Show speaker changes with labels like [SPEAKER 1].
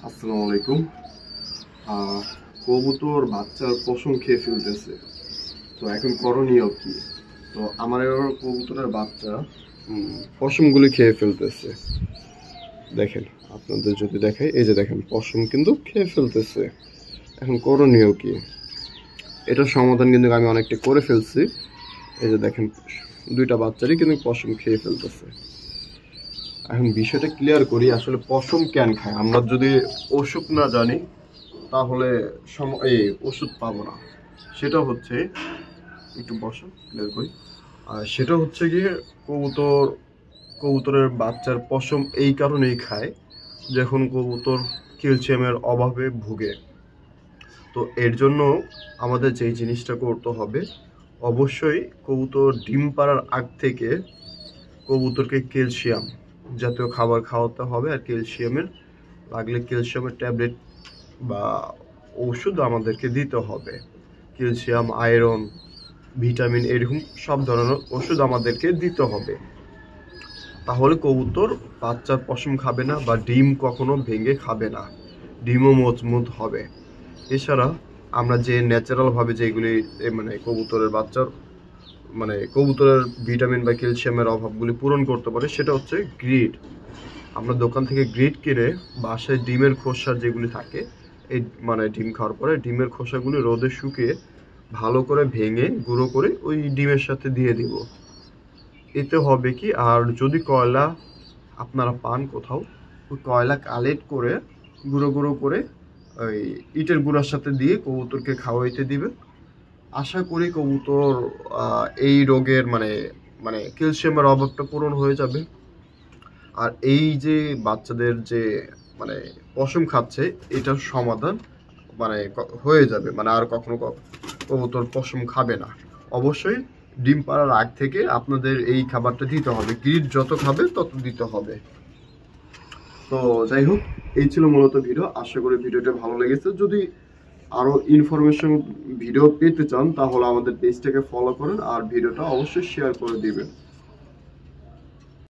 [SPEAKER 1] আসসালামু আলাইকুম। কবুতর বাচ্চার পশম খেয়ে ফেলতেছে, তো এখন করণীয় কি? তো আমার এবার কবুতরের বাচ্চা পশমগুলি খেয়ে ফেলতেছে। দেখেন, আপনাদের যদি দেখাই, এই যে দেখেন পশম কিন্তু খেয়ে ফেলতেছে। এখন করণীয় কি? এটার সমাধান কিন্তু আমি অনেকটা করে ফেলছি। এই যে দেখেন, দুইটা বাচ্চারই কিন্তু পশম খেয়ে ফেলতেছে। এখন বিষয়টা ক্লিয়ার করি, আসলে পশম কেন খায়। আমরা যদি ওষুধ না জানি তাহলে ওষুধ পাবো না। সেটা হচ্ছে, একটু বসো, ক্লিয়ার করি। আর সেটা হচ্ছে গিয়ে কবুতরের বাচ্চার পশম এই কারণেই খায় যখন কবুতর ক্যালসিয়ামের অভাবে ভুগে। তো এর জন্য আমাদের যেই জিনিসটা করতে হবে, অবশ্যই কবুতর ডিম পাড়ার আগ থেকে কবুতরকে ক্যালসিয়াম জাতীয় খাবার খাওয়াতে হবে। আর লাগলে ক্যালসিয়ামের ট্যাবলেট বা ওষুধ আমাদেরকে দিতে হবে। ক্যালসিয়াম, আয়রন, ভিটামিন এরকম সব ধরনের ওষুধ আমাদেরকে দিতে হবে। তাহলে কবুতর বাচ্চার পশম খাবে না বা ডিম কখনো ভেঙে খাবে না, ডিমও মজবুত হবে। এছাড়া আমরা যে ন্যাচারালভাবে যেগুলি কবুতরের ভিটামিন বা ক্যালসিয়ামের অভাবগুলি পূরণ করতে পারে, সেটা হচ্ছে গ্রিড। আমরা দোকান থেকে গ্রিড কিনে বাসায় ডিমের খোসা যেগুলি থাকে, এই ডিম খাওয়ার পরে ডিমের খোসাগুলি রোদে শুকিয়ে ভালো করে ভেঙে গুঁড়ো করে ওই ডিমের সাথে দিয়ে দিব। এতে হবে কি, আর যদি কয়লা আপনারা পান কোথাও, ওই কয়লা কালেক্ট করে গুঁড়ো গুঁড়ো করে ওই ইটের গুঁড়ার সাথে দিয়ে কবুতরকে খাওয়াইতে দিবেন। আশা করি কবুতর এই রোগের ক্যালসিয়ামের অভাবটা পূরণ হয়ে যাবে। আর এই যে বাচ্চাদের যে পশম খাচ্ছে, এটার সমাধান হয়ে যাবে, আর কখনো কবুতর পশম খাবে না। অবশ্যই ডিম পাড়ার আগ থেকে আপনাদের এই খাবারটা দিতে হবে, গ্রিড যত খাবে তত দিতে হবে। তো যাই হোক, এই ছিল মূলত ভিডিও। আশা করি ভিডিওটা ভালো লেগেছে। যদি আরো ইনফরমেশন ভিডিও পেতে চান তাহলে আমাদের পেজটাকে ফলো করেন আর ভিডিওটা অবশ্যই শেয়ার করে দিবেন।